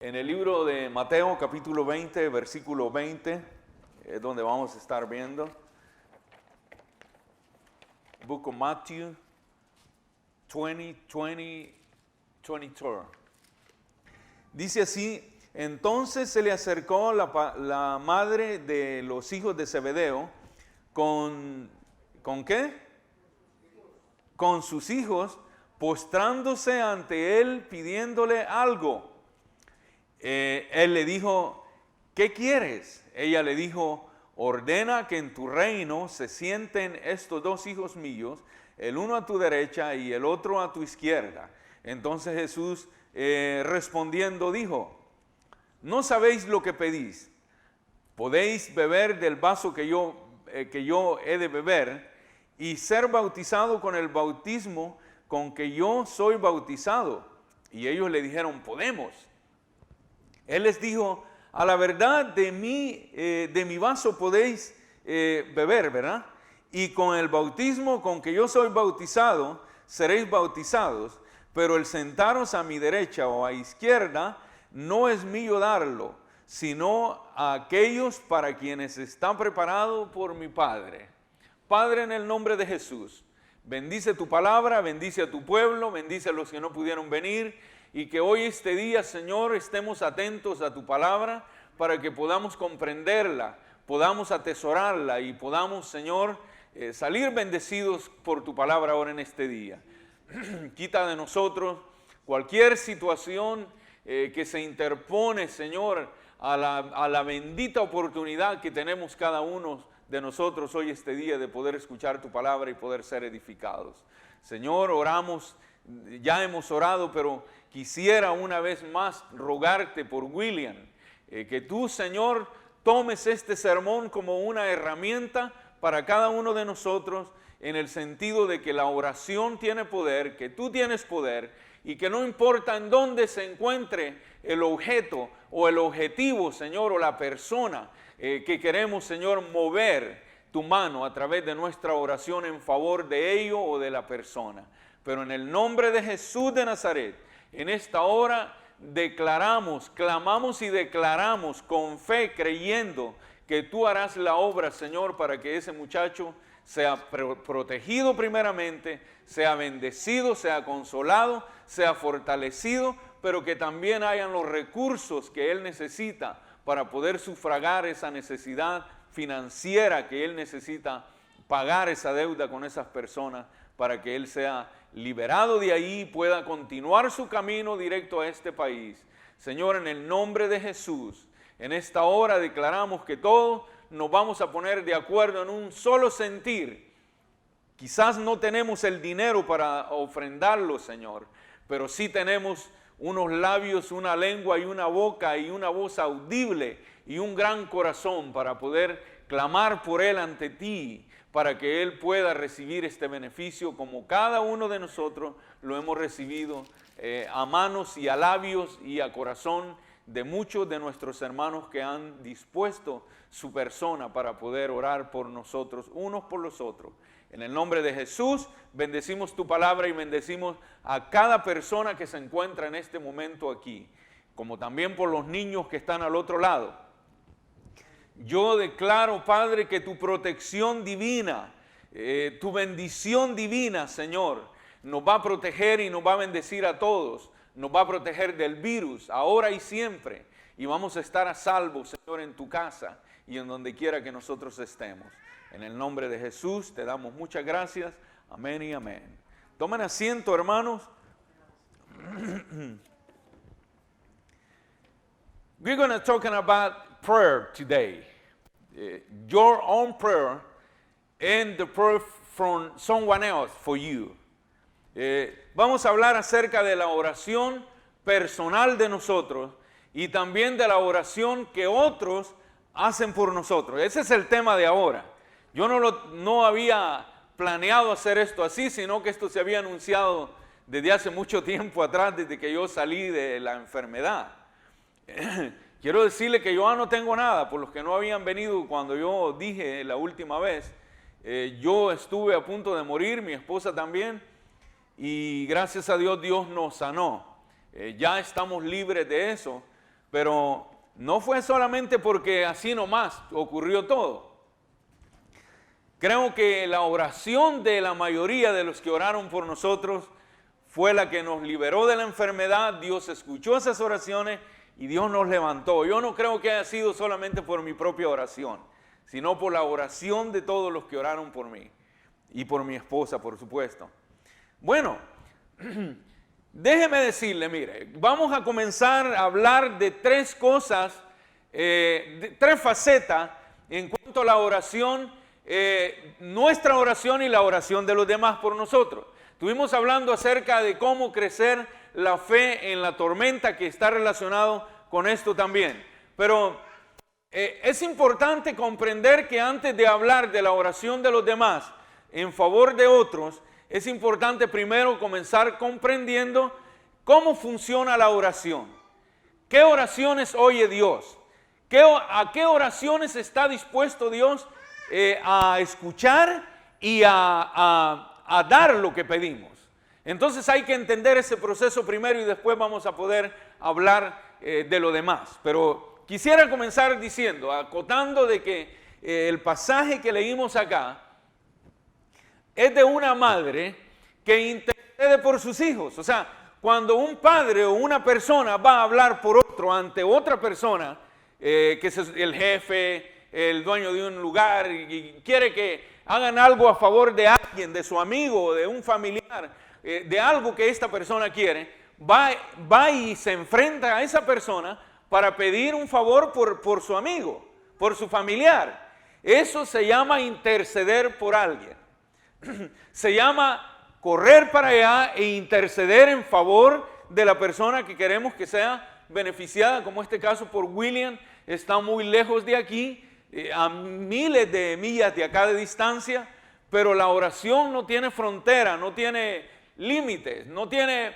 En el libro de Mateo, capítulo 20, versículo 20, es donde vamos a estar viendo. Book of Matthew 22. Dice así: entonces se le acercó la madre de los hijos de Zebedeo ¿con qué? Con sus hijos, postrándose ante él, pidiéndole algo. Él le dijo: ¿qué quieres? Ella le dijo: ordena que en tu reino se sienten estos dos hijos míos, el uno a tu derecha y el otro a tu izquierda. Entonces Jesús respondiendo dijo: no sabéis lo que pedís. ¿Podéis beber del vaso que yo he de beber y ser bautizado con el bautismo con que yo soy bautizado? Y ellos le dijeron: podemos. Él les dijo: a la verdad de mi vaso podéis beber, ¿verdad? Y con el bautismo con que yo soy bautizado, seréis bautizados, pero el sentaros a mi derecha o a izquierda no es mío darlo, sino a aquellos para quienes está preparado por mi Padre. Padre, en el nombre de Jesús, bendice tu palabra, bendice a tu pueblo, bendice a los que no pudieron venir, y que hoy este día, Señor, estemos atentos a tu palabra para que podamos comprenderla, podamos atesorarla y podamos, Señor, salir bendecidos por tu palabra ahora en este día. Quita de nosotros cualquier situación que se interpone, Señor, a la bendita oportunidad que tenemos cada uno de nosotros hoy este día de poder escuchar tu palabra y poder ser edificados. Señor, oramos, ya hemos orado, pero quisiera una vez más rogarte por William, que tú, Señor, tomes este sermón como una herramienta para cada uno de nosotros, en el sentido de que la oración tiene poder, que tú tienes poder, y que no importa en dónde se encuentre el objeto o el objetivo, Señor, o la persona que queremos, Señor, mover tu mano a través de nuestra oración en favor de ello o de la persona. Pero en el nombre de Jesús de Nazaret, en esta hora declaramos, clamamos y declaramos con fe, creyendo que tú harás la obra, Señor, para que ese muchacho sea protegido primeramente, sea bendecido, sea consolado, sea fortalecido, pero que también hayan los recursos que él necesita para poder sufragar esa necesidad financiera que él necesita, pagar esa deuda con esas personas, para que él sea liberado de ahí y pueda continuar su camino directo a este país. Señor, en el nombre de Jesús, en esta hora declaramos que todos nos vamos a poner de acuerdo en un solo sentir. Quizás no tenemos el dinero para ofrendarlo, Señor, pero sí tenemos unos labios, una lengua y una boca y una voz audible y un gran corazón para poder clamar por él ante ti, para que él pueda recibir este beneficio como cada uno de nosotros lo hemos recibido a manos y a labios y a corazón de muchos de nuestros hermanos que han dispuesto su persona para poder orar por nosotros, unos por los otros. En el nombre de Jesús, bendecimos tu palabra y bendecimos a cada persona que se encuentra en este momento aquí, como también por los niños que están al otro lado. Yo declaro, Padre, que tu protección divina, tu bendición divina, Señor, nos va a proteger y nos va a bendecir a todos. Nos va a proteger del virus, ahora y siempre. Y vamos a estar a salvo, Señor, en tu casa y en donde quiera que nosotros estemos. En el nombre de Jesús te damos muchas gracias. Amén y amén. Tomen asiento, hermanos. We're going to talk about prayer today. Your own prayer and the prayer from someone else for you. Vamos a hablar acerca de la oración personal de nosotros y también de la oración que otros hacen por nosotros. Ese es el tema de ahora. Yo no había planeado hacer esto así, sino que esto se había anunciado desde hace mucho tiempo atrás, desde que yo salí de la enfermedad. Quiero decirle que yo no tengo nada, por los que no habían venido cuando yo dije la última vez. Yo estuve a punto de morir, mi esposa también, y gracias a Dios, Dios nos sanó. Ya estamos libres de eso, Pero no fue solamente porque así nomás ocurrió todo. Creo que la oración de la mayoría de los que oraron por nosotros fue la que nos liberó de la enfermedad. Dios escuchó esas oraciones y Dios nos levantó. Yo no creo que haya sido solamente por mi propia oración, sino por la oración de todos los que oraron por mí y por mi esposa, por supuesto. Bueno, déjeme decirle, mire, vamos a comenzar a hablar de tres cosas, de tres facetas en cuanto a la oración, nuestra oración y la oración de los demás por nosotros. Estuvimos hablando acerca de cómo crecer la fe en la tormenta, que está relacionado con esto también. Pero es importante comprender que antes de hablar de la oración de los demás en favor de otros, es importante primero comenzar comprendiendo cómo funciona la oración. ¿Qué oraciones oye Dios? ¿A qué oraciones está dispuesto Dios a escuchar y a dar lo que pedimos? Entonces hay que entender ese proceso primero y después vamos a poder hablar de lo demás. Pero quisiera comenzar diciendo, acotando de que el pasaje que leímos acá es de una madre que intercede por sus hijos. O sea, cuando un padre o una persona va a hablar por otro ante otra persona, que es el jefe, el dueño de un lugar, y quiere que hagan algo a favor de alguien, de su amigo, de un familiar, de algo que esta persona quiere, va y se enfrenta a esa persona para pedir un favor por su amigo, por su familiar. Eso se llama interceder por alguien. Se llama correr para allá e interceder en favor de la persona que queremos que sea beneficiada, como este caso por William. Está muy lejos de aquí, a miles de millas de acá de distancia, pero la oración no tiene frontera, no tiene límites, no tiene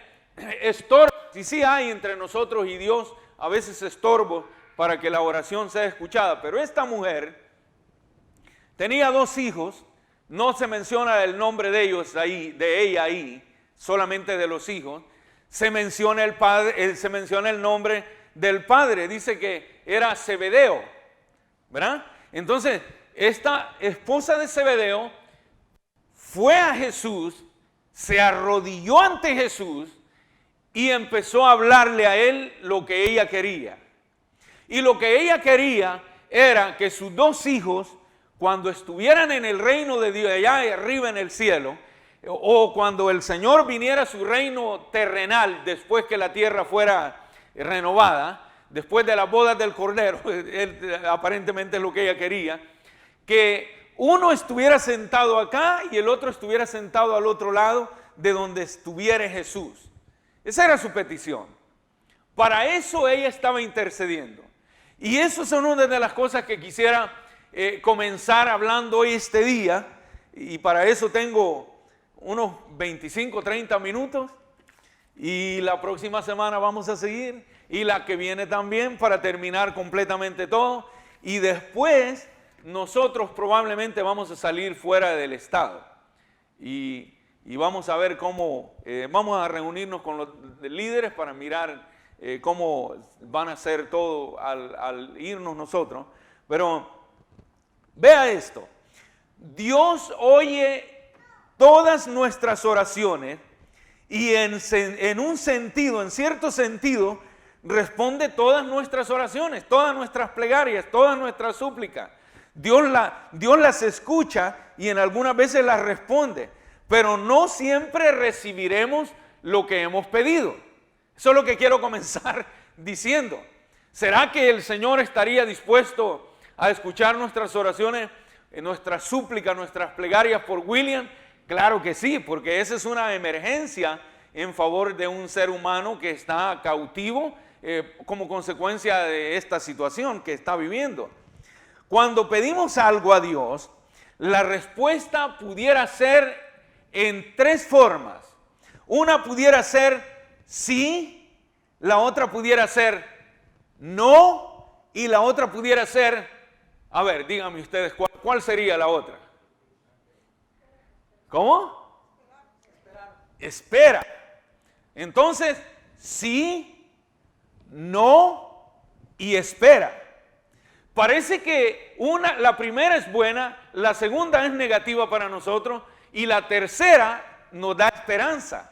estorbo. Y sí hay entre nosotros y Dios a veces estorbo para que la oración sea escuchada, pero esta mujer tenía 2 hijos. No se menciona el nombre de ellos ahí, de ella ahí, solamente de los hijos. Se menciona el padre, se menciona el nombre del padre. Dice que era Zebedeo, ¿verdad? Entonces, esta esposa de Zebedeo fue a Jesús, se arrodilló ante Jesús y empezó a hablarle a él lo que ella quería. Y lo que ella quería era que sus 2 hijos, cuando estuvieran en el reino de Dios, allá arriba en el cielo, o cuando el Señor viniera a su reino terrenal, después que la tierra fuera renovada, después de las bodas del Cordero, aparentemente es lo que ella quería, que uno estuviera sentado acá y el otro estuviera sentado al otro lado de donde estuviera Jesús. Esa era su petición. Para eso ella estaba intercediendo. Y eso son una de las cosas que quisiera comenzar hablando hoy este día, y para eso tengo unos 25, 30 minutos, y la próxima semana vamos a seguir, y la que viene también, para terminar completamente todo, y después nosotros probablemente vamos a salir fuera del estado, y vamos a ver cómo, vamos a reunirnos con los líderes para mirar cómo van a hacer todo al irnos nosotros. Pero vea esto, Dios oye todas nuestras oraciones y en un sentido, en cierto sentido, responde todas nuestras oraciones, todas nuestras plegarias, todas nuestras súplicas. Dios las escucha y en algunas veces las responde, pero no siempre recibiremos lo que hemos pedido. Eso es lo que quiero comenzar diciendo. ¿Será que el Señor estaría dispuesto a escuchar nuestras oraciones, nuestras súplicas, nuestras plegarias por William? Claro que sí, porque esa es una emergencia en favor de un ser humano que está cautivo como consecuencia de esta situación que está viviendo. Cuando pedimos algo a Dios, la respuesta pudiera ser en 3 formas. Una pudiera ser sí, la otra pudiera ser no, y la otra pudiera ser, a ver, díganme ustedes, ¿cuál sería la otra? ¿Cómo? Espera. Entonces, sí, no y espera. Parece que la primera es buena, la segunda es negativa para nosotros y la tercera nos da esperanza.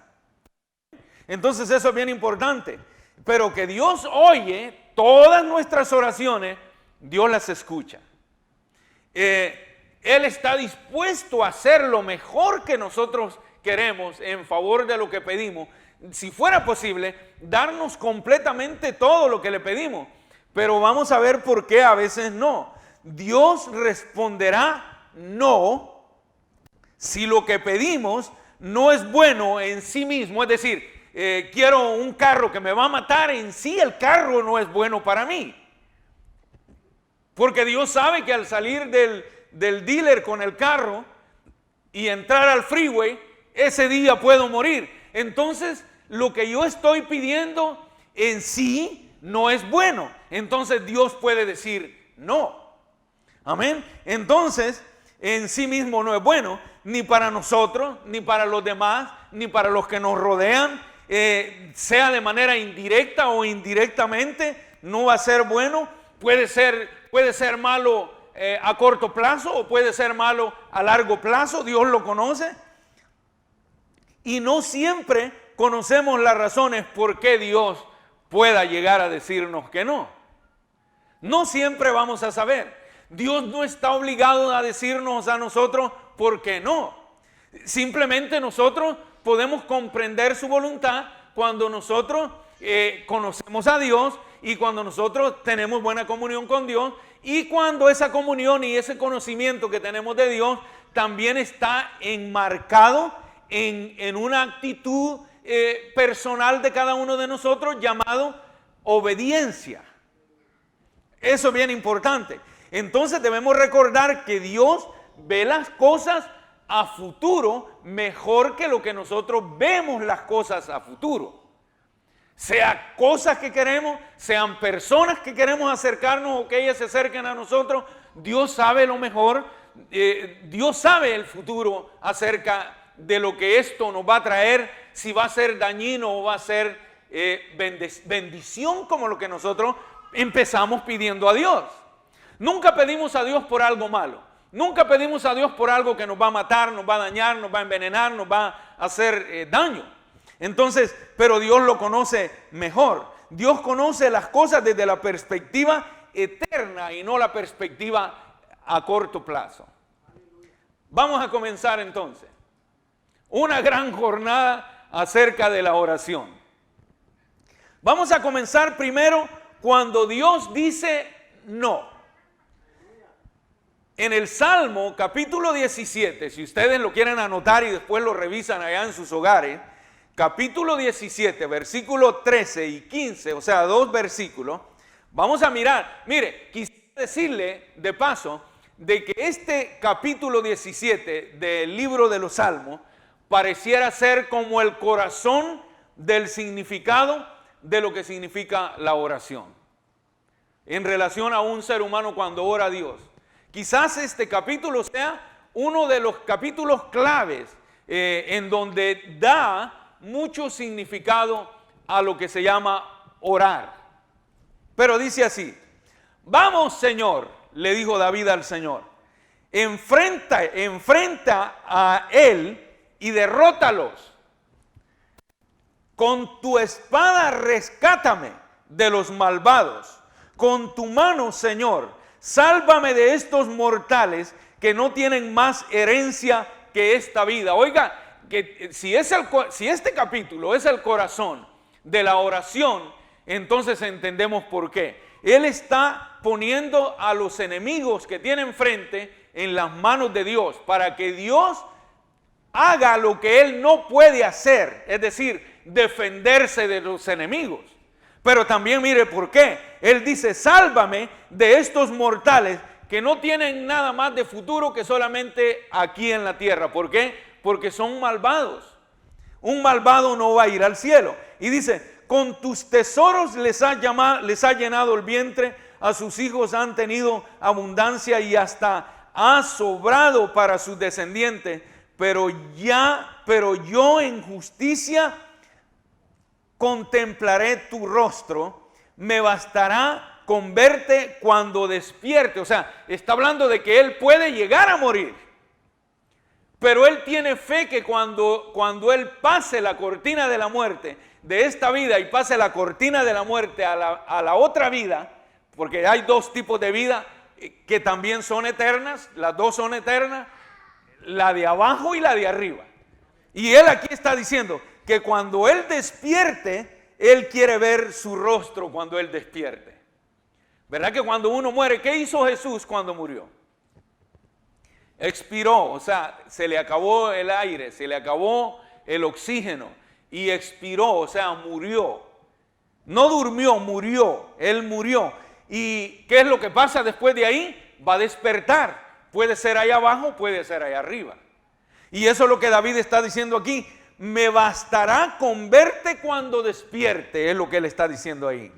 Entonces eso es bien importante. Pero que Dios oye todas nuestras oraciones, Dios las escucha. Él está dispuesto a hacer lo mejor que nosotros queremos en favor de lo que pedimos. Si fuera posible, darnos completamente todo lo que le pedimos. Pero vamos a ver por qué a veces no. Dios responderá no si lo que pedimos no es bueno en sí mismo. Es decir, quiero un carro que me va a matar, en sí el carro no es bueno para mí. Porque Dios sabe que al salir del dealer con el carro y entrar al freeway, ese día puedo morir. Entonces, lo que yo estoy pidiendo en sí no es bueno. Entonces Dios puede decir no. Amén. Entonces, en sí mismo no es bueno, ni para nosotros, ni para los demás, ni para los que nos rodean, sea de manera indirecta o indirectamente, no va a ser bueno. Puede ser malo a corto plazo o puede ser malo a largo plazo. Dios lo conoce. Y no siempre conocemos las razones por qué Dios pueda llegar a decirnos que no. No siempre vamos a saber. Dios no está obligado a decirnos a nosotros por qué no. Simplemente nosotros podemos comprender su voluntad cuando nosotros conocemos a Dios y cuando nosotros tenemos buena comunión con Dios y cuando esa comunión y ese conocimiento que tenemos de Dios también está enmarcado en una actitud personal de cada uno de nosotros llamado obediencia. Eso es bien importante. Entonces debemos recordar que Dios ve las cosas a futuro mejor que lo que nosotros vemos las cosas a futuro. Sea cosas que queremos, sean personas que queremos acercarnos o que ellas se acerquen a nosotros, Dios sabe lo mejor, Dios sabe el futuro acerca de lo que esto nos va a traer, si va a ser dañino o va a ser bendición como lo que nosotros empezamos pidiendo a Dios. Nunca pedimos a Dios por algo malo. Nunca pedimos a Dios por algo que nos va a matar, nos va a dañar, nos va a envenenar, nos va a hacer daño. Entonces, pero Dios lo conoce mejor. Dios conoce las cosas desde la perspectiva eterna y no la perspectiva a corto plazo. Vamos a comenzar entonces una gran jornada acerca de la oración. Vamos a comenzar primero cuando Dios dice no. En el Salmo capítulo 17, si ustedes lo quieren anotar y después lo revisan allá en sus hogares, capítulo 17, versículo 13 y 15, o sea, 2 versículos, vamos a mirar. Mire, quisiera decirle de paso de que este capítulo 17 del libro de los Salmos pareciera ser como el corazón del significado de lo que significa la oración en relación a un ser humano cuando ora a Dios. Quizás este capítulo sea uno de los capítulos claves en donde da mucho significado a lo que se llama orar. Pero dice así: vamos, Señor, le dijo David al Señor, enfrenta a él y derrótalos. Con tu espada rescátame de los malvados. Con tu mano, Señor, sálvame de estos mortales que no tienen más herencia que esta vida. Oiga, que si este capítulo es el corazón de la oración, entonces entendemos por qué. Él está poniendo a los enemigos que tiene enfrente en las manos de Dios para que Dios haga lo que él no puede hacer, es decir, defenderse de los enemigos. Pero también mire por qué. Él dice: sálvame de estos mortales que no tienen nada más de futuro que solamente aquí en la tierra. ¿Por qué? Porque son malvados. Un malvado no va a ir al cielo. Y dice: con tus tesoros les ha llenado el vientre, a sus hijos han tenido abundancia y hasta ha sobrado para sus descendientes. Pero yo en justicia contemplaré tu rostro, me bastará converte cuando despierte. O sea, está hablando de que él puede llegar a morir. Pero él tiene fe que cuando él pase la cortina de la muerte de esta vida y pase la cortina de la muerte a la otra vida, porque hay dos tipos de vida que también son eternas, las dos son eternas, la de abajo y la de arriba. Y él aquí está diciendo que cuando él despierte, él quiere ver su rostro cuando él despierte. ¿Verdad que cuando uno muere, qué hizo Jesús cuando murió? Expiró, o sea, se le acabó el aire, se le acabó el oxígeno y expiró, o sea, murió. No durmió, murió, él murió. ¿Y qué es lo que pasa después de ahí? Va a despertar. Puede ser ahí abajo, puede ser ahí arriba. Y eso es lo que David está diciendo aquí. Me bastará con verte cuando despierte, es lo que él está diciendo ahí.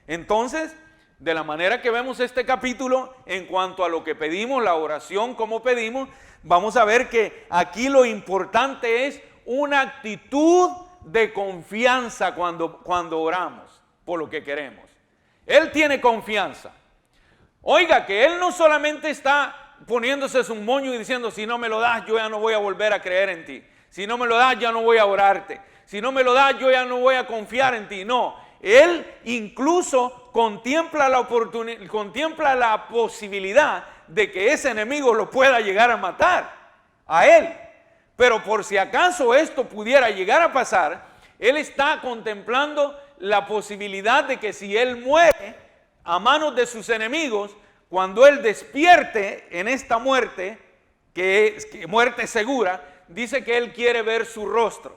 Entonces, de la manera que vemos este capítulo, en cuanto a lo que pedimos, la oración como pedimos, vamos a ver que aquí lo importante es una actitud de confianza cuando oramos por lo que queremos. Él tiene confianza. Oiga, que él no solamente está poniéndose su moño y diciendo, si no me lo das, yo ya no voy a volver a creer en ti. Si no me lo das, ya no voy a orarte. Si no me lo das, yo ya no voy a confiar en ti. No, él incluso contempla la posibilidad de que ese enemigo lo pueda llegar a matar a él. Pero por si acaso esto pudiera llegar a pasar, él está contemplando la posibilidad de que si él muere a manos de sus enemigos, cuando él despierte en esta muerte, que es muerte segura, dice que él quiere ver su rostro.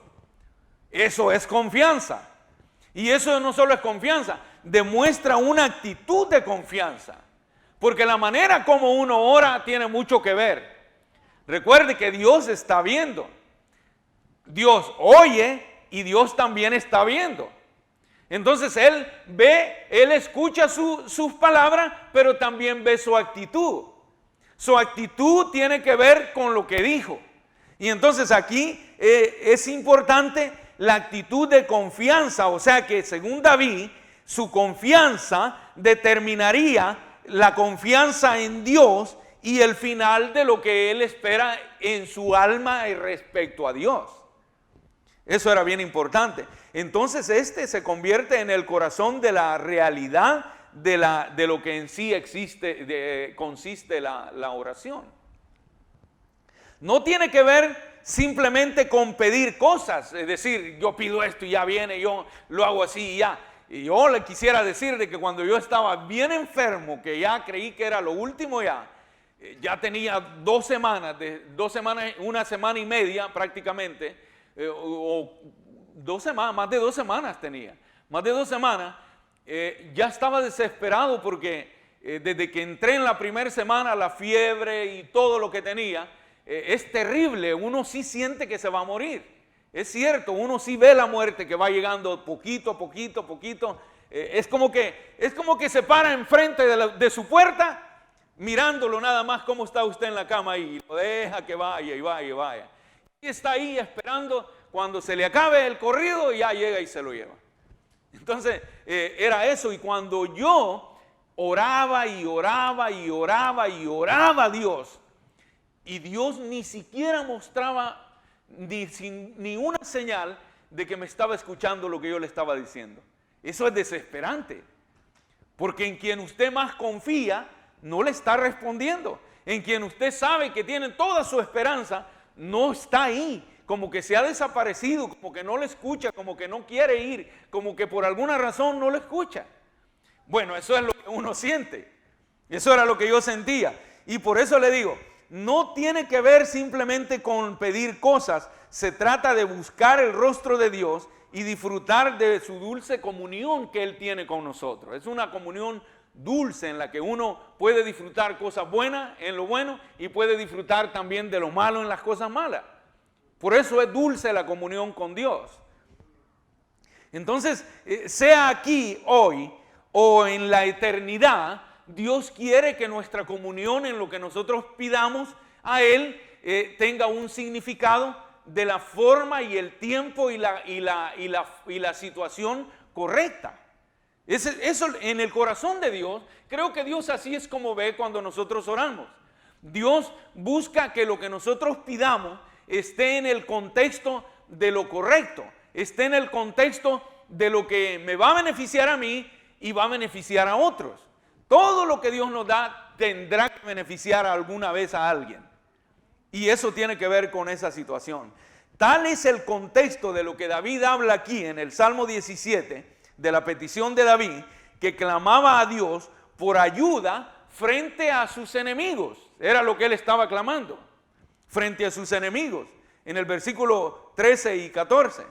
Eso es confianza. Y eso no solo es confianza, demuestra una actitud de confianza. Porque la manera como uno ora tiene mucho que ver. Recuerde que Dios está viendo. Dios oye y Dios también está viendo. Entonces él ve, él escucha sus palabras, pero también ve su actitud. Su actitud tiene que ver con lo que dijo. Y entonces aquí es importante la actitud de confianza. O sea que según David, su confianza determinaría la confianza en Dios y el final de lo que él espera en su alma respecto a Dios. Eso era bien importante. Entonces se convierte en el corazón de la realidad de lo que en sí consiste la oración. No tiene que ver simplemente con pedir cosas, es decir, yo pido esto y ya viene, yo lo hago así y ya. Y yo le quisiera decir de que cuando yo estaba bien enfermo, que ya creí que era lo último ya tenía 2 semanas, una semana y media prácticamente, o 2 semanas, más de 2 semanas tenía, más de 2 semanas, ya estaba desesperado porque desde que entré en la primera semana, la fiebre y todo lo que tenía, es terrible, uno sí siente que se va a morir. Es cierto, uno sí ve la muerte que va llegando poquito, poquito, poquito. Es como que se para enfrente de su puerta, mirándolo nada más cómo está usted en la cama y lo deja que vaya y vaya y vaya. Y está ahí esperando cuando se le acabe el corrido y ya llega y se lo lleva. Entonces era eso, y cuando yo oraba y oraba y oraba y oraba a Dios, y Dios ni siquiera mostraba ni una señal de que me estaba escuchando lo que yo le estaba diciendo. Eso es desesperante, porque en quien usted más confía no le está respondiendo. En quien usted sabe que tiene toda su esperanza no está ahí, como que se ha desaparecido, como que no le escucha, como que no quiere ir, como que por alguna razón no lo escucha. Bueno, eso es lo que uno siente. Eso era lo que yo sentía. Y por eso le digo, no tiene que ver simplemente con pedir cosas, se trata de buscar el rostro de Dios y disfrutar de su dulce comunión que Él tiene con nosotros. Es una comunión dulce en la que uno puede disfrutar cosas buenas en lo bueno y puede disfrutar también de lo malo en las cosas malas. Por eso es dulce la comunión con Dios. Entonces, sea aquí hoy o en la eternidad, Dios quiere que nuestra comunión en lo que nosotros pidamos a Él tenga un significado de la forma y el tiempo y la situación correcta. Eso en el corazón de Dios, creo que Dios así es como ve cuando nosotros oramos. Dios busca que lo que nosotros pidamos esté en el contexto de lo correcto, esté en el contexto de lo que me va a beneficiar a mí y va a beneficiar a otros. Todo lo que Dios nos da tendrá que beneficiar alguna vez a alguien. Y eso tiene que ver con esa situación. Tal es el contexto de lo que David habla aquí en el Salmo 17, de la petición de David, que clamaba a Dios por ayuda frente a sus enemigos. Era lo que él estaba clamando, frente a sus enemigos, en el versículo 13 y 14.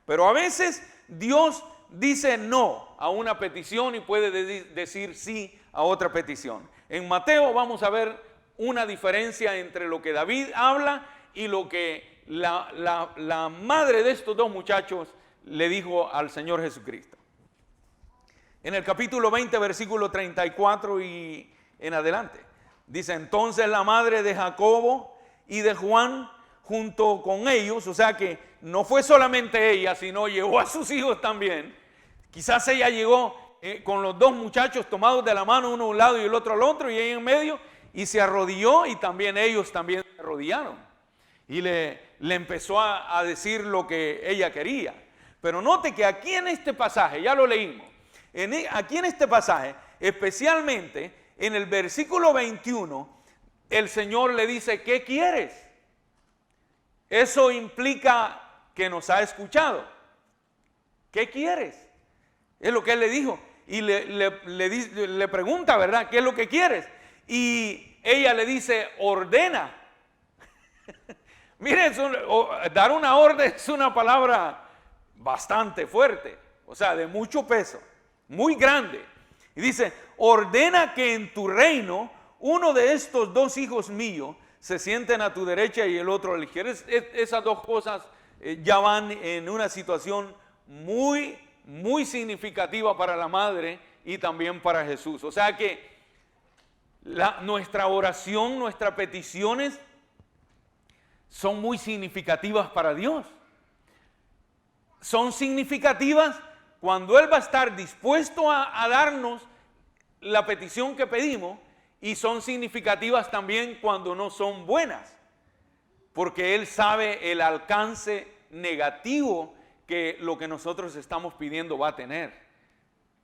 Pero a veces Dios dice no a una petición y puede decir sí a otra petición. En Mateo vamos a ver una diferencia entre lo que David habla y lo que la madre de estos dos muchachos le dijo al Señor Jesucristo. En el capítulo 20, versículo 34 y en adelante, dice: entonces la madre de Jacobo y de Juan junto con ellos, o sea que no fue solamente ella, sino llevó a sus hijos también. Quizás ella llegó con los dos muchachos tomados de la mano, uno a un lado y el otro al otro, y ella en medio, y se arrodilló, y también ellos también se arrodillaron. Y le empezó a decir lo que ella quería. Pero note que aquí en este pasaje, ya lo leímos, aquí en este pasaje, especialmente en el versículo 21, el Señor le dice: ¿qué quieres? Eso implica que nos ha escuchado. ¿Qué quieres? Es lo que él le dijo. Y le pregunta, ¿verdad? ¿Qué es lo que quieres? Y ella le dice: ordena. Miren, dar una orden es una palabra bastante fuerte, o sea, de mucho peso, muy grande. Y dice: ordena que en tu reino uno de estos dos hijos míos se sienten a tu derecha y el otro a la izquierda. Esas dos cosas ya van en una situación muy, muy significativa para la madre y también para Jesús. O sea que nuestra oración, nuestras peticiones son muy significativas para Dios. Son significativas cuando Él va a estar dispuesto a darnos la petición que pedimos, y son significativas también cuando no son buenas, porque Él sabe el alcance negativo que lo que nosotros estamos pidiendo va a tener.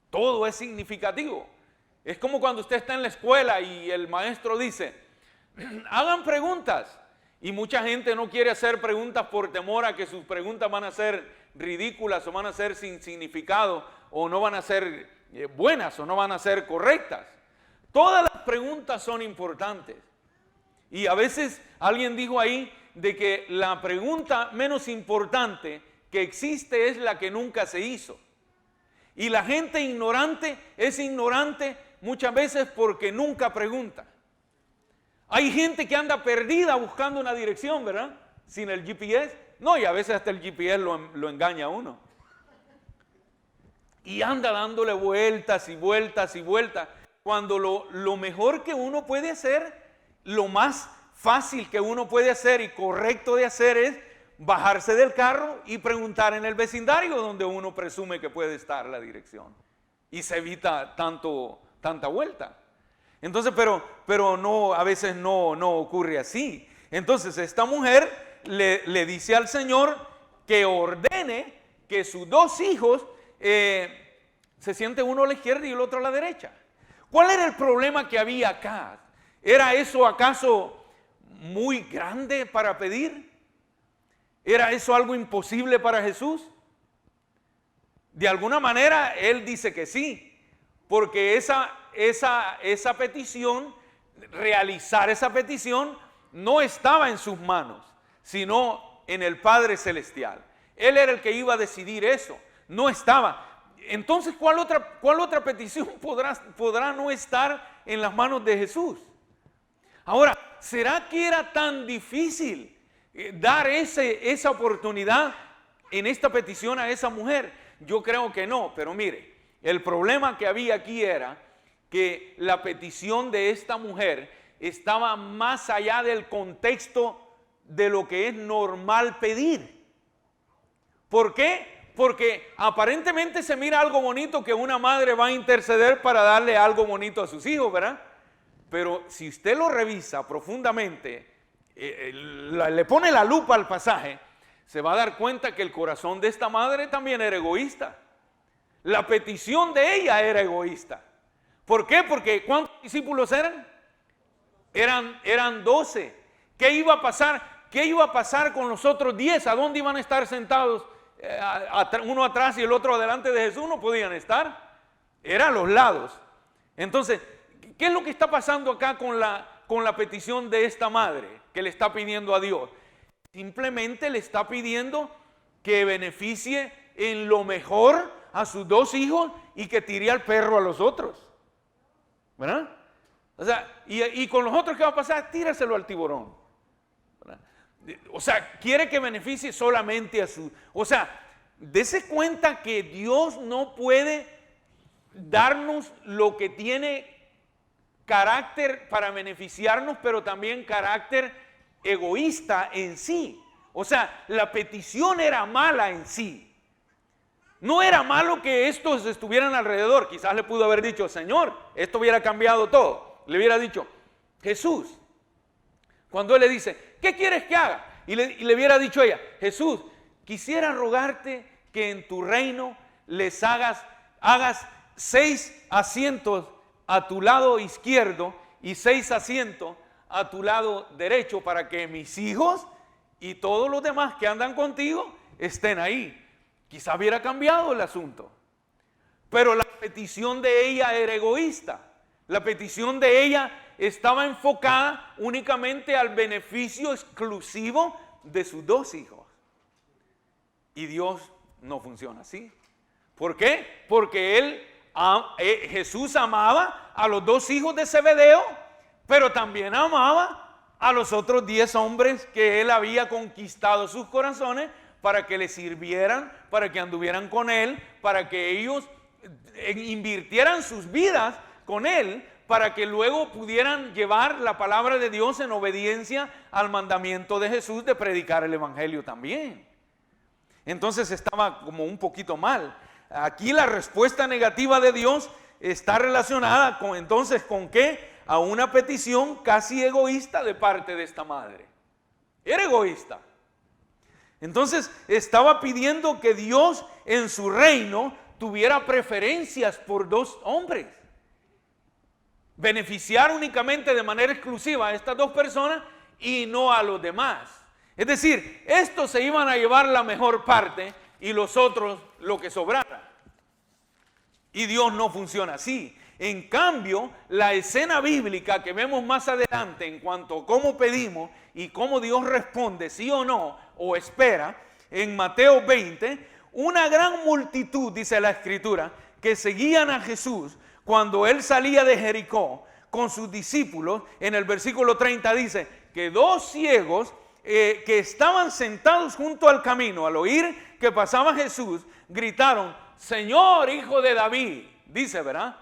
Todo es significativo. Es como cuando usted está en la escuela y el maestro dice: hagan preguntas. Y mucha gente no quiere hacer preguntas por temor a que sus preguntas van a ser ridículas o van a ser sin significado o no van a ser buenas o no van a ser correctas. Todas las preguntas son importantes. Y a veces alguien dijo ahí de que la pregunta menos importante que existe es la que nunca se hizo. Y la gente ignorante es ignorante muchas veces porque nunca pregunta. Hay gente que anda perdida buscando una dirección, ¿verdad? Sin el GPS. No, y a veces hasta el GPS lo engaña a uno. Y anda dándole vueltas y vueltas y vueltas. Cuando lo mejor que uno puede hacer, lo más fácil que uno puede hacer y correcto de hacer es bajarse del carro y preguntar en el vecindario donde uno presume que puede estar la dirección. Y se evita tanta vuelta. Entonces, pero no, a veces no ocurre así. Entonces, esta mujer le dice al Señor que ordene que sus dos hijos se sienten uno a la izquierda y el otro a la derecha. ¿Cuál era el problema que había acá? ¿Era eso acaso muy grande para pedir? ¿Era eso algo imposible para Jesús? De alguna manera, Él dice que sí, porque esa petición, realizar esa petición, no estaba en sus manos, sino en el Padre Celestial. Él era el que iba a decidir eso, no estaba. Entonces, ¿cuál otra petición podrá no estar en las manos de Jesús? Ahora, ¿será que era tan difícil dar esa oportunidad en esta petición a esa mujer? Yo creo que no, pero mire, el problema que había aquí era que la petición de esta mujer estaba más allá del contexto de lo que es normal pedir. ¿Por qué? Porque aparentemente se mira algo bonito que una madre va a interceder para darle algo bonito a sus hijos, ¿verdad? Pero si usted lo revisa profundamente, le pone la lupa al pasaje, se va a dar cuenta que el corazón de esta madre también era egoísta. La petición de ella era egoísta. ¿Por qué? Porque ¿cuántos discípulos eran? Eran 12. ¿Qué iba a pasar? ¿Qué iba a pasar con los otros 10? ¿A dónde iban a estar sentados? Uno atrás y el otro adelante de Jesús. No podían estar. Eran a los lados. Entonces, ¿qué es lo que está pasando acá con la petición de esta madre que le está pidiendo a Dios? Simplemente le está pidiendo que beneficie en lo mejor a sus 2 hijos y que tire al perro a los otros. ¿Verdad? O sea, y con los otros, ¿qué va a pasar? Tíraselo al tiburón. ¿Verdad? O sea, quiere que beneficie solamente a su... O sea, dése cuenta que Dios no puede darnos lo que tiene carácter para beneficiarnos, pero también carácter egoísta en sí. O sea, la petición era mala en sí. No era malo que estos estuvieran alrededor. Quizás le pudo haber dicho, Señor, esto hubiera cambiado todo. Le hubiera dicho, Jesús, cuando él le dice, ¿qué quieres que haga? Y le hubiera dicho ella, Jesús, quisiera rogarte que en tu reino les hagas 6 asientos a tu lado izquierdo y 6 asientos a tu lado derecho para que mis hijos y todos los demás que andan contigo estén ahí. Quizá hubiera cambiado el asunto. Pero la petición de ella era egoísta. La petición de ella estaba enfocada únicamente al beneficio exclusivo de sus 2 hijos. Y Dios no funciona así. ¿Por qué? Porque Jesús amaba a los 2 hijos de Zebedeo, pero también amaba a los otros 10 hombres que él había conquistado sus corazones para que le sirvieran, para que anduvieran con él, para que ellos invirtieran sus vidas con él, para que luego pudieran llevar la palabra de Dios en obediencia al mandamiento de Jesús de predicar el evangelio también. Entonces estaba como un poquito mal. Aquí la respuesta negativa de Dios está relacionada ¿con qué? A una petición casi egoísta de parte de esta madre. Era egoísta. Entonces estaba pidiendo que Dios en su reino tuviera preferencias por 2 hombres. Beneficiar únicamente de manera exclusiva a estas 2 personas y no a los demás. Es decir, estos se iban a llevar la mejor parte y los otros lo que sobrara. Y Dios no funciona así. En cambio, la escena bíblica que vemos más adelante en cuanto a cómo pedimos y cómo Dios responde, sí o no, o espera, en Mateo 20, una gran multitud, dice la Escritura, que seguían a Jesús cuando él salía de Jericó con sus discípulos. En el versículo 30 dice que 2 ciegos que estaban sentados junto al camino, al oír que pasaba Jesús, gritaron, Señor, hijo de David, dice, ¿verdad?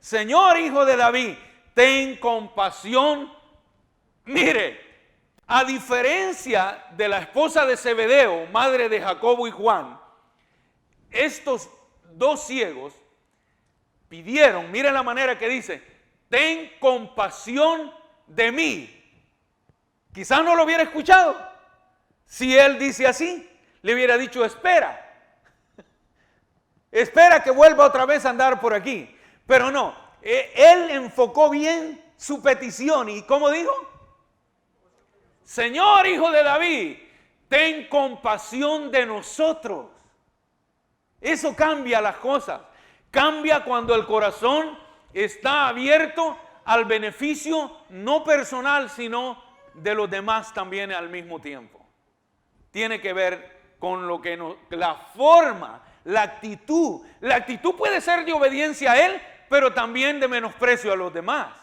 Señor, hijo de David, ten compasión. Mire, a diferencia de la esposa de Zebedeo, madre de Jacobo y Juan, estos 2 ciegos pidieron, mire la manera que dice, ten compasión de mí. Quizás no lo hubiera escuchado. Si él dice así, le hubiera dicho, espera. Espera que vuelva otra vez a andar por aquí. Pero no, él enfocó bien su petición. ¿Y cómo dijo? Señor, hijo de David, ten compasión de nosotros. Eso cambia las cosas. Cambia cuando el corazón está abierto al beneficio no personal, sino de los demás también al mismo tiempo. Tiene que ver con lo que la forma, la actitud. La actitud puede ser de obediencia a Él, pero también de menosprecio a los demás.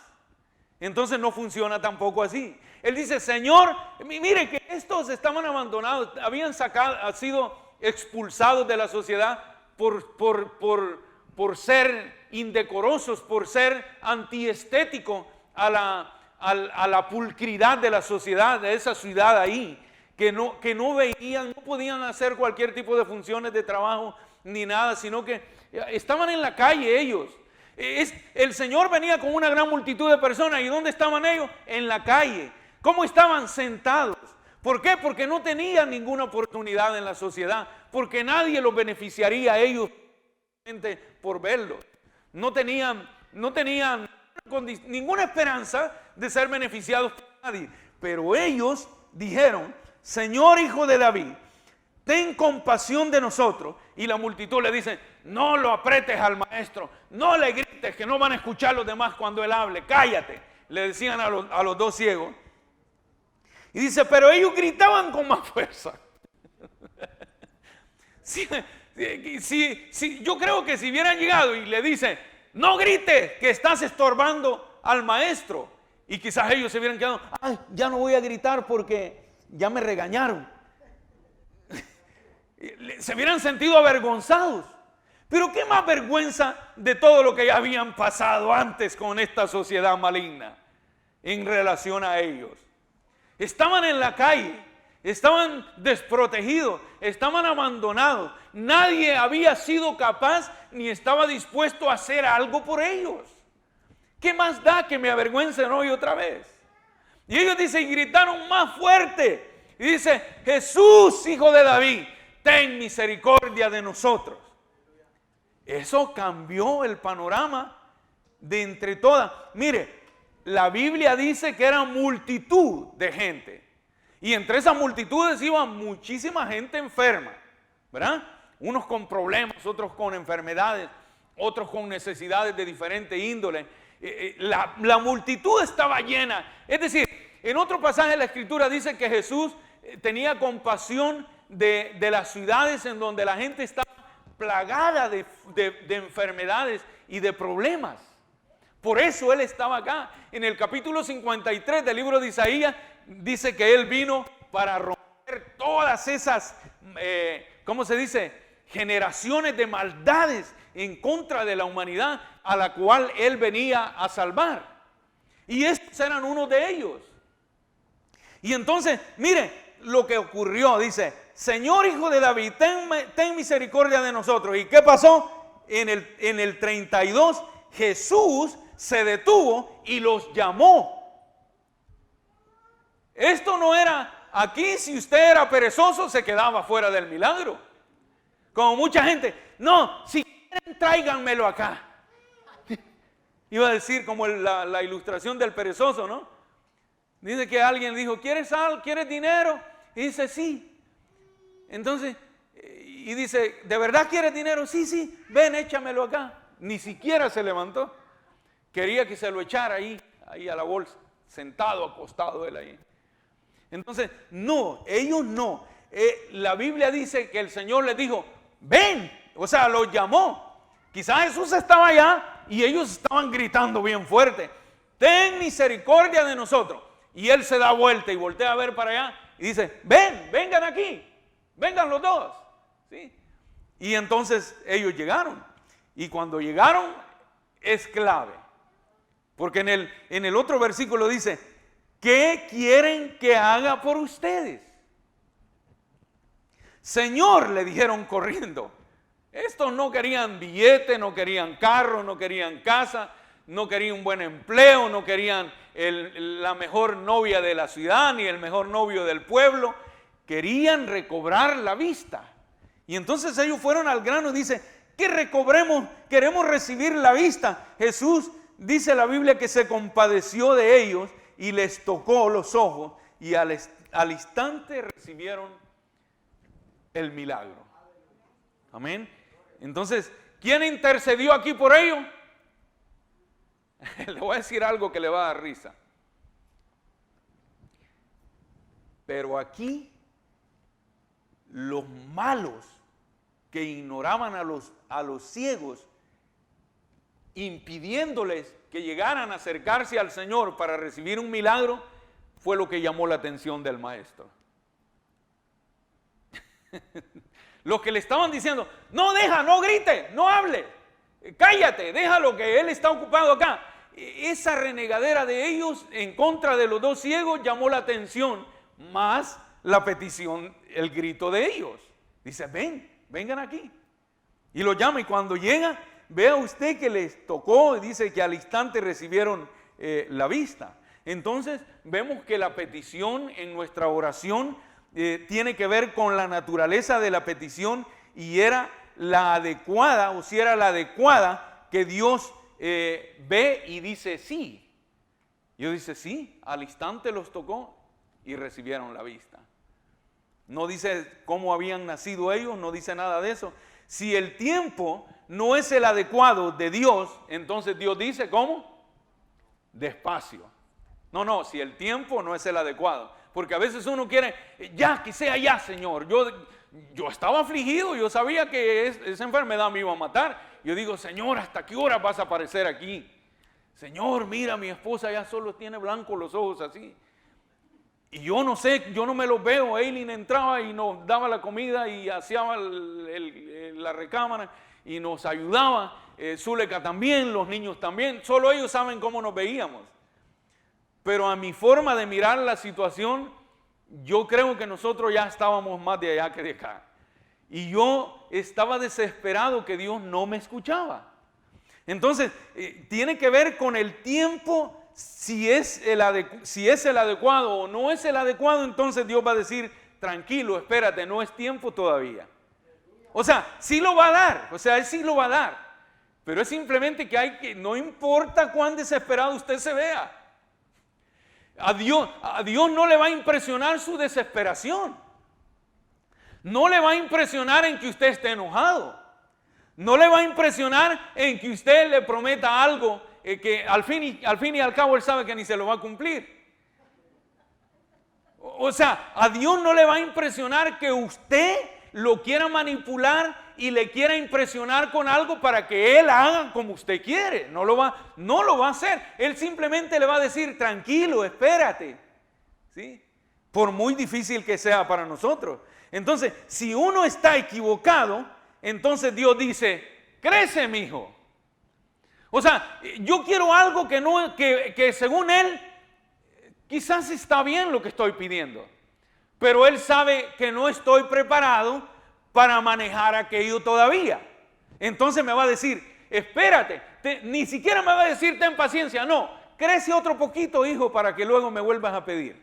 Entonces no funciona tampoco así. Él dice, Señor, mire que estos estaban abandonados, habían sido expulsados de la sociedad por ser indecorosos, por ser antiestéticos a la pulcridad de la sociedad, de esa ciudad ahí. que no veían, no podían hacer cualquier tipo de funciones de trabajo ni nada, sino que estaban en la calle ellos. El Señor venía con una gran multitud de personas. ¿Y dónde estaban ellos? En la calle. ¿Cómo estaban? Sentados. ¿Por qué? Porque no tenían ninguna oportunidad en la sociedad, porque nadie los beneficiaría a ellos por verlos. No tenían ninguna esperanza de ser beneficiados por nadie. Pero ellos dijeron: Señor, Hijo de David, ten compasión de nosotros. Y la multitud le dice: no lo apretes al maestro, no le grites, que no van a escuchar los demás cuando él hable, cállate, le decían a los dos ciegos. Y dice: pero ellos gritaban con más fuerza. Yo creo que si hubieran llegado y le dicen: no grites, que estás estorbando al maestro, y quizás ellos se hubieran quedado: ay, ya no voy a gritar porque ya me regañaron. Se hubieran sentido avergonzados. Pero qué más vergüenza de todo lo que ya habían pasado antes con esta sociedad maligna en relación a ellos. Estaban en la calle, estaban desprotegidos, estaban abandonados. Nadie había sido capaz ni estaba dispuesto a hacer algo por ellos. ¿Qué más da que me avergüencen hoy otra vez? Y ellos dicen, y gritaron más fuerte. Y dice: Jesús, Hijo de David, ten misericordia de nosotros. Eso cambió el panorama de entre todas. Mire, la Biblia dice que era multitud de gente. Y entre esas multitudes iba muchísima gente enferma, ¿verdad? Unos con problemas, otros con enfermedades, otros con necesidades de diferente índole. La multitud estaba llena. Es decir, en otro pasaje de la Escritura dice que Jesús tenía compasión de las ciudades en donde la gente estaba plagada de enfermedades y de problemas. Por eso Él estaba acá. En el capítulo 53 del libro de Isaías dice que Él vino para romper todas esas, ¿cómo se dice?, generaciones de maldades en contra de la humanidad a la cual Él venía a salvar. Y estos eran uno de ellos. Y entonces, mire lo que ocurrió. Dice: Señor, Hijo de David, ten misericordia de nosotros. ¿Y qué pasó? En el 32, Jesús se detuvo y los llamó. Esto no era aquí. Si usted era perezoso, se quedaba fuera del milagro. Como mucha gente: no, si quieren, tráiganmelo acá. Iba a decir como la ilustración del perezoso, ¿no? Dice que alguien dijo: ¿quieres algo? ¿Quieres dinero? Y dice: sí. Entonces, y dice: ¿de verdad quieres dinero? Sí, sí, ven, échamelo acá. Ni siquiera se levantó. Quería que se lo echara ahí a la bolsa, sentado, acostado él ahí. Entonces, no, ellos no. La Biblia dice que el Señor les dijo: ven, o sea, los llamó. Quizás Jesús estaba allá y ellos estaban gritando bien fuerte: ten misericordia de nosotros. Y Él se da vuelta y voltea a ver para allá y dice: vengan aquí. Vengan los dos. ¿Sí? Y entonces ellos llegaron. Y cuando llegaron es clave. Porque en el otro versículo dice: ¿qué quieren que haga por ustedes? Señor, le dijeron corriendo. Estos no querían billete, no querían carro, no querían casa, no querían un buen empleo, no querían la mejor novia de la ciudad ni el mejor novio del pueblo. Querían recobrar la vista. Y entonces ellos fueron al grano y dice: ¿qué recobremos? Queremos recibir la vista. Jesús, dice la Biblia, que se compadeció de ellos y les tocó los ojos, y al instante recibieron el milagro. Amén. Entonces, ¿quién intercedió aquí por ellos? Le voy a decir algo que le va a dar risa. Pero aquí los malos que ignoraban a los ciegos, impidiéndoles que llegaran a acercarse al Señor para recibir un milagro, fue lo que llamó la atención del maestro. Los que le estaban diciendo: no grite, no hable, cállate, déjalo que él está ocupado acá. Esa renegadera de ellos en contra de los dos ciegos llamó la atención más la petición, el grito de ellos. Dice, vengan aquí. Y lo llama, y cuando llega, vea usted que les tocó, dice que al instante recibieron la vista. Entonces vemos que la petición en nuestra oración tiene que ver con la naturaleza de la petición, y era la adecuada, o si era la adecuada, que Dios ve y dice sí. Dios dice sí, al instante los tocó y recibieron la vista. No dice cómo habían nacido ellos, no dice nada de eso. Si el tiempo no es el adecuado de Dios, entonces Dios dice, ¿cómo? Despacio. No, si el tiempo no es el adecuado. Porque a veces uno quiere, ya, que sea ya, Señor. Yo estaba afligido, yo sabía que esa enfermedad me iba a matar. Yo digo, Señor, ¿hasta qué hora vas a aparecer aquí? Señor, mira, mi esposa ya solo tiene blancos los ojos así. Y yo no sé, yo no me los veo. Eileen entraba y nos daba la comida y hacía la recámara y nos ayudaba. Zuleika también, los niños también. Solo ellos saben cómo nos veíamos. Pero a mi forma de mirar la situación, yo creo que nosotros ya estábamos más de allá que de acá. Y yo estaba desesperado que Dios no me escuchaba. Entonces, tiene que ver con el tiempo, si es el adecuado o no es el adecuado. Entonces Dios va a decir, tranquilo, espérate, no es tiempo todavía. O sea, sí lo va a dar, Él sí lo va a dar. Pero es simplemente que no importa cuán desesperado usted se vea. A Dios no le va a impresionar su desesperación. No le va a impresionar en que usted esté enojado. No le va a impresionar en que usted le prometa algo que al fin y al cabo Él sabe que ni se lo va a cumplir. O sea, a Dios no le va a impresionar que usted lo quiera manipular y le quiera impresionar con algo para que Él haga como usted quiere. No lo va a hacer. Él simplemente le va a decir, tranquilo, espérate. ¿Sí? Por muy difícil que sea para nosotros. Entonces, si uno está equivocado, entonces Dios dice, crece, mi hijo. O sea, yo quiero algo que según Él, quizás está bien lo que estoy pidiendo. Pero Él sabe que no estoy preparado para manejar aquello todavía. Entonces me va a decir, espérate, ni siquiera me va a decir ten paciencia, no, crece otro poquito, hijo, para que luego me vuelvas a pedir.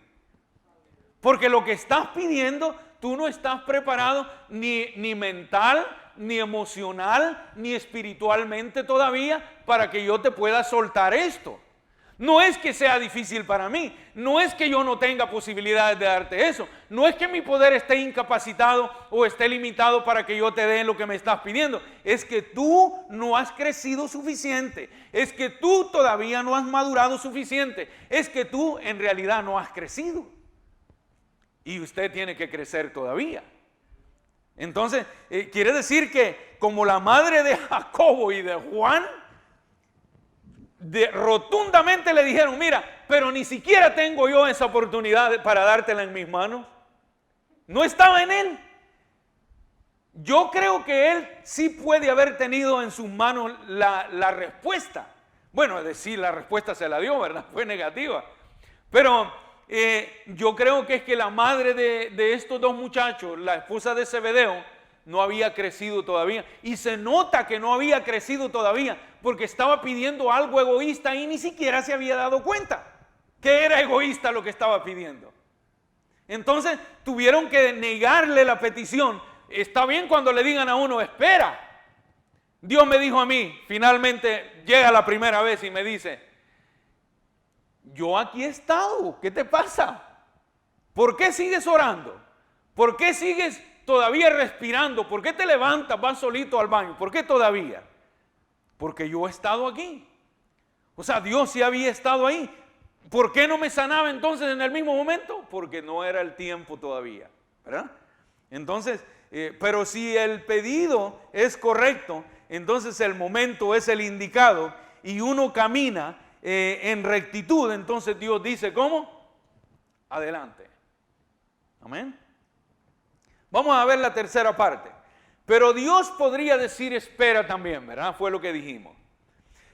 Porque lo que estás pidiendo, tú no estás preparado ni mental, ni emocional, ni espiritualmente todavía para que yo te pueda soltar esto. No es que sea difícil para mí, no es que yo no tenga posibilidades de darte eso, no es que mi poder esté incapacitado o esté limitado para que yo te dé lo que me estás pidiendo, es que tú no has crecido suficiente, es que tú todavía no has madurado suficiente, es que tú en realidad no has crecido y usted tiene que crecer todavía. Entonces, quiere decir que como la madre de Jacobo y de Juan, rotundamente le dijeron, mira, pero ni siquiera tengo yo esa oportunidad para dártela en mis manos. No estaba en él. Yo creo que él sí puede haber tenido en sus manos la respuesta. Bueno, es decir, la respuesta se la dio, ¿verdad? Fue negativa. Pero yo creo que es que la madre de estos dos muchachos, la esposa de Zebedeo, no había crecido todavía. Y se nota que no había crecido todavía porque estaba pidiendo algo egoísta y ni siquiera se había dado cuenta que era egoísta lo que estaba pidiendo. Entonces tuvieron que negarle la petición. Está bien cuando le digan a uno, espera. Dios me dijo a mí, finalmente llega la primera vez y me dice, yo aquí he estado, ¿qué te pasa? ¿Por qué sigues orando? ¿Por qué sigues todavía respirando? ¿Por qué te levantas, vas solito al baño? ¿Por qué todavía? Porque yo he estado aquí. O sea, Dios sí había estado ahí. ¿Por qué no me sanaba entonces en el mismo momento? Porque no era el tiempo todavía, ¿verdad? Entonces, pero si el pedido es correcto, entonces el momento es el indicado y uno camina en rectitud, entonces Dios dice, ¿cómo? Adelante. Amén. Vamos a ver la tercera parte. Pero Dios podría decir espera también, ¿verdad? Fue lo que dijimos.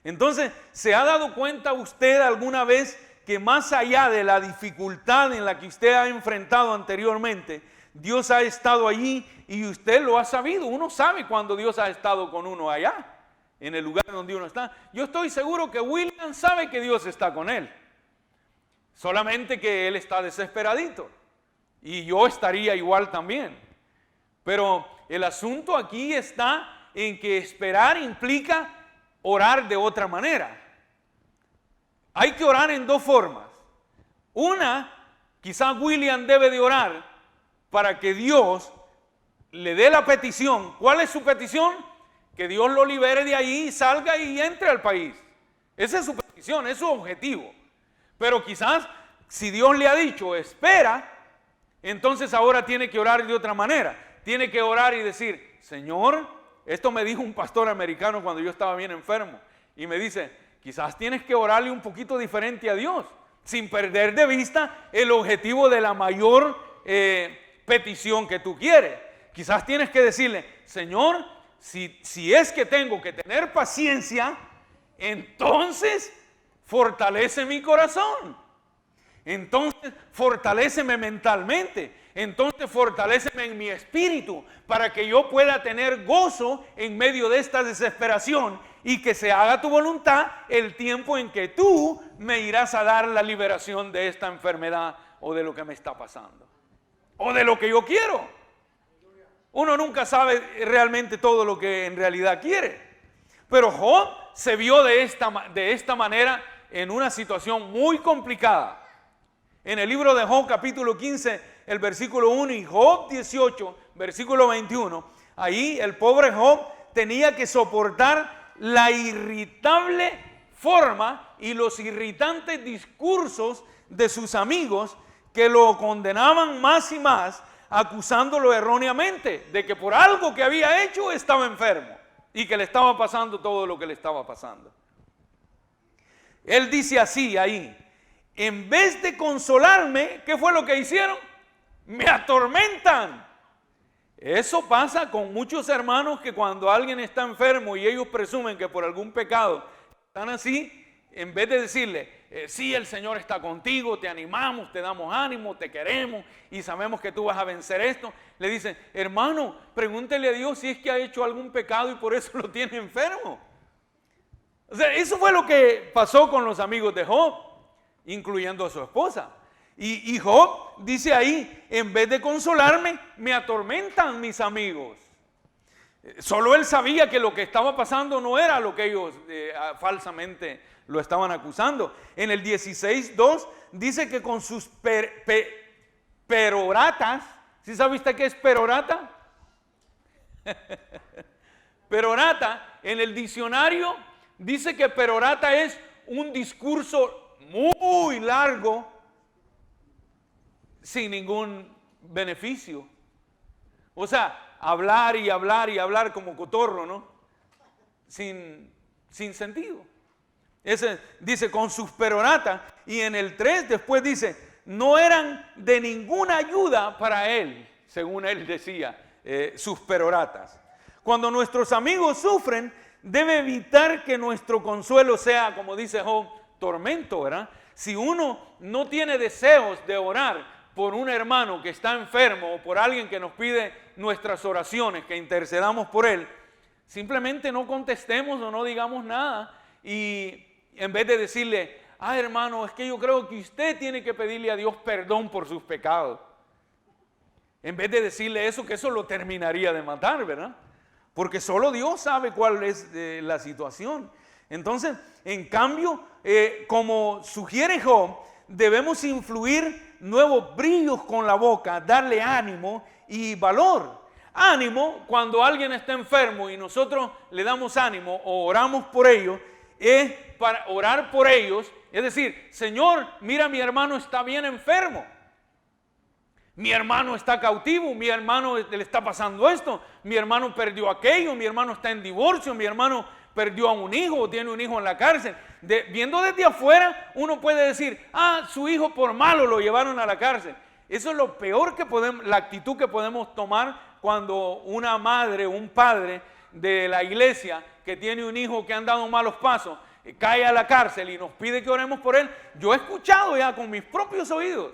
Entonces, ¿se ha dado cuenta usted alguna vez que más allá de la dificultad en la que usted ha enfrentado anteriormente, Dios ha estado allí y usted lo ha sabido. Uno sabe cuando Dios ha estado con uno allá, en el lugar donde uno está. Yo estoy seguro que William sabe que Dios está con él. Solamente que él está desesperadito. Y yo estaría igual también. Pero el asunto aquí está en que esperar implica orar de otra manera. Hay que orar en dos formas. Una, quizás William debe de orar para que Dios le dé la petición. ¿Cuál es su petición? Que Dios lo libere de ahí, salga y entre al país. Esa es su petición, es su objetivo. Pero quizás si Dios le ha dicho, espera, entonces ahora tiene que orar de otra manera. Tiene que orar y decir, Señor, esto me dijo un pastor americano cuando yo estaba bien enfermo. Y me dice, quizás tienes que orarle un poquito diferente a Dios, sin perder de vista el objetivo de la mayor petición que tú quieres. Quizás tienes que decirle, Señor, si es que tengo que tener paciencia, entonces fortalece mi corazón. Entonces fortaléceme mentalmente. Entonces fortaléceme en mi espíritu para que yo pueda tener gozo en medio de esta desesperación y que se haga tu voluntad el tiempo en que tú me irás a dar la liberación de esta enfermedad o de lo que me está pasando o de lo que yo quiero. Uno nunca sabe realmente todo lo que en realidad quiere. Pero Job se vio de esta manera en una situación muy complicada. En el libro de Job capítulo 15, el versículo 1 y Job 18, versículo 21, ahí el pobre Job tenía que soportar la irritable forma y los irritantes discursos de sus amigos que lo condenaban más y más, acusándolo erróneamente de que por algo que había hecho estaba enfermo y que le estaba pasando todo lo que le estaba pasando. Él dice así ahí, en vez de consolarme, ¿qué fue lo que hicieron? Me atormentan. Eso pasa con muchos hermanos que cuando alguien está enfermo y ellos presumen que por algún pecado están así, en vez de decirle, sí, el Señor está contigo, te animamos, te damos ánimo, te queremos y sabemos que tú vas a vencer esto, le dicen, hermano, pregúntele a Dios si es que ha hecho algún pecado y por eso lo tiene enfermo. O sea, eso fue lo que pasó con los amigos de Job, incluyendo a su esposa. Y Job dice ahí, en vez de consolarme, me atormentan mis amigos. Solo él sabía que lo que estaba pasando no era lo que ellos falsamente lo estaban acusando. En el 16:2 dice que con sus peroratas, ¿sí sabe usted qué es perorata? Perorata, en el diccionario dice que perorata es un discurso muy largo sin ningún beneficio. O sea, hablar y hablar y hablar como cotorro, ¿no? Sin sentido. Ese dice con sus peroratas, y en el 3 después dice, no eran de ninguna ayuda para él, según él decía, sus peroratas. Cuando nuestros amigos sufren, debe evitar que nuestro consuelo sea, como dice Job, tormento, ¿verdad? Si uno no tiene deseos de orar por un hermano que está enfermo o por alguien que nos pide nuestras oraciones, que intercedamos por él, simplemente no contestemos o no digamos nada y en vez de decirle, hermano, es que yo creo que usted tiene que pedirle a Dios perdón por sus pecados. En vez de decirle eso, que eso lo terminaría de matar, ¿verdad? Porque solo Dios sabe cuál es la situación. Entonces, en cambio, como sugiere Job, debemos influir nuevos brillos con la boca, darle ánimo y valor. Ánimo, cuando alguien está enfermo y nosotros le damos ánimo o oramos por ellos, es para orar por ellos, es decir, Señor, mira, mi hermano está bien enfermo, mi hermano está cautivo, mi hermano le está pasando esto, mi hermano perdió aquello, mi hermano está en divorcio, mi hermano perdió a un hijo o tiene un hijo en la cárcel. Viendo desde afuera, uno puede decir, su hijo por malo lo llevaron a la cárcel. Eso es lo peor que podemos, la actitud que podemos tomar cuando una madre o un padre de la iglesia que tiene un hijo que han dado malos pasos, cae a la cárcel y nos pide que oremos por él, yo he escuchado ya con mis propios oídos,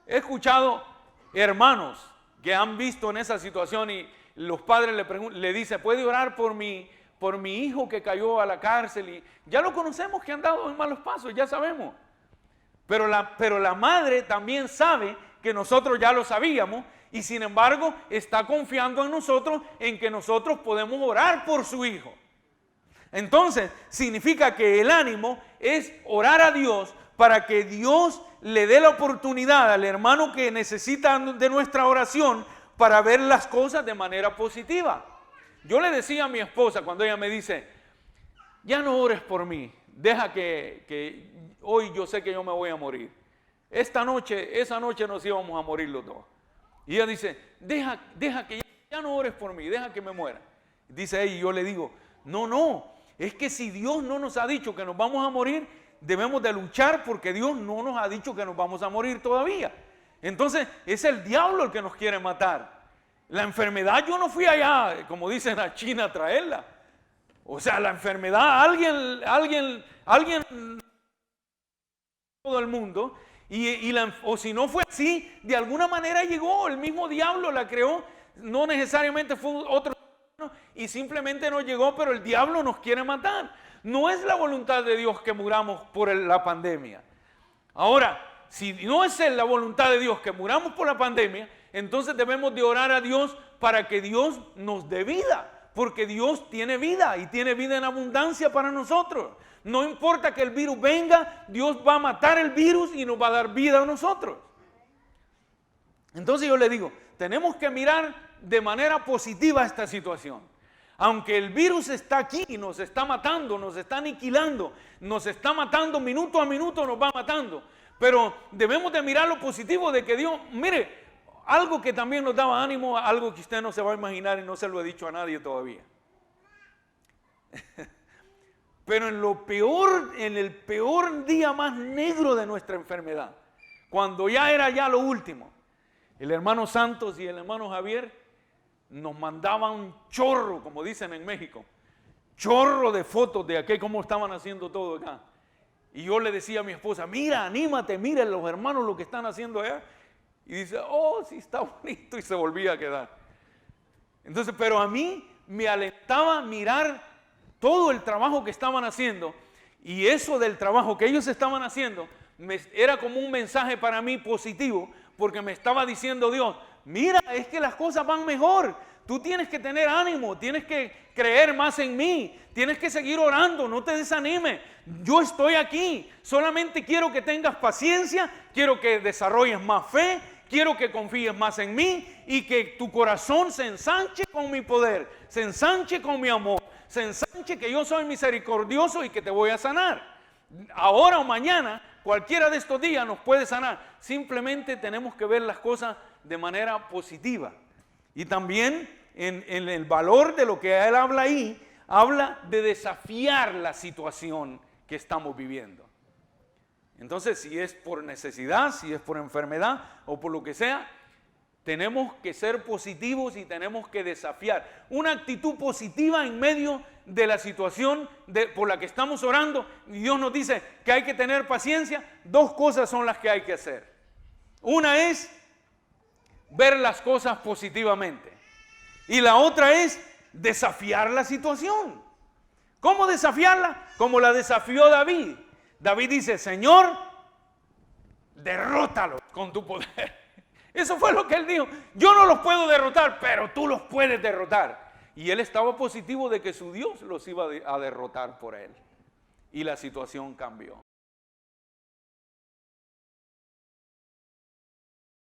he escuchado hermanos que han visto en esa situación y los padres le dicen, ¿puede orar por mi hijo que cayó a la cárcel? Y ya lo conocemos que han dado en malos pasos, ya sabemos. Pero la madre también sabe que nosotros ya lo sabíamos y sin embargo está confiando en nosotros, en que nosotros podemos orar por su hijo. Entonces significa que el ánimo es orar a Dios para que Dios le dé la oportunidad al hermano que necesita de nuestra oración para ver las cosas de manera positiva. Yo le decía a mi esposa cuando ella me dice, ya no ores por mí, deja que hoy yo sé que yo me voy a morir. Esa noche nos íbamos a morir los dos. Y ella dice, deja que ya no ores por mí, deja que me muera. Dice ella, y yo le digo, no, es que si Dios no nos ha dicho que nos vamos a morir, debemos de luchar porque Dios no nos ha dicho que nos vamos a morir todavía. Entonces es el diablo el que nos quiere matar. La enfermedad, yo no fui allá, como dicen a China, a traerla. O sea, la enfermedad, alguien, todo el mundo, o si no fue así, de alguna manera llegó, el mismo diablo la creó, no necesariamente fue otro, y simplemente no llegó, pero el diablo nos quiere matar. No es la voluntad de Dios que muramos por la pandemia. Ahora, si no es la voluntad de Dios que muramos por la pandemia, entonces debemos de orar a Dios para que Dios nos dé vida, porque Dios tiene vida y tiene vida en abundancia para nosotros. No importa que el virus venga, Dios va a matar el virus y nos va a dar vida a nosotros. Entonces yo le digo, tenemos que mirar de manera positiva esta situación. Aunque el virus está aquí y nos está matando, nos está aniquilando, nos está matando minuto a minuto, nos va matando. Pero debemos de mirar lo positivo de que Dios, mire, algo que también nos daba ánimo, algo que usted no se va a imaginar y no se lo he dicho a nadie todavía. Pero en el peor día más negro de nuestra enfermedad, cuando ya era lo último, el hermano Santos y el hermano Javier nos mandaban un chorro, como dicen en México, chorro de fotos de aquel cómo estaban haciendo todo acá. Y yo le decía a mi esposa, mira, anímate, mira los hermanos lo que están haciendo allá. Y dice, oh, sí está bonito, y se volvía a quedar. Entonces, pero a mí me alentaba mirar todo el trabajo que estaban haciendo, y eso del trabajo que ellos estaban haciendo era como un mensaje para mí positivo, porque me estaba diciendo Dios, mira, es que las cosas van mejor, tú tienes que tener ánimo, tienes que creer más en mí, tienes que seguir orando, no te desanimes, yo estoy aquí, solamente quiero que tengas paciencia, quiero que desarrolles más fe, quiero que confíes más en mí y que tu corazón se ensanche con mi poder, se ensanche con mi amor, se ensanche que yo soy misericordioso y que te voy a sanar. Ahora o mañana, cualquiera de estos días nos puede sanar. Simplemente tenemos que ver las cosas de manera positiva. Y también en el valor de lo que él habla ahí, habla de desafiar la situación que estamos viviendo. Entonces, si es por necesidad, si es por enfermedad o por lo que sea, tenemos que ser positivos y tenemos que desafiar. Una actitud positiva en medio de la situación por la que estamos orando. Y Dios nos dice que hay que tener paciencia. Dos cosas son las que hay que hacer. Una es ver las cosas positivamente. Y la otra es desafiar la situación. ¿Cómo desafiarla? Como la desafió David. David dice, Señor, derrótalo con tu poder. Eso fue lo que él dijo. Yo no los puedo derrotar, pero tú los puedes derrotar. Y él estaba positivo de que su Dios los iba a derrotar por él. Y la situación cambió.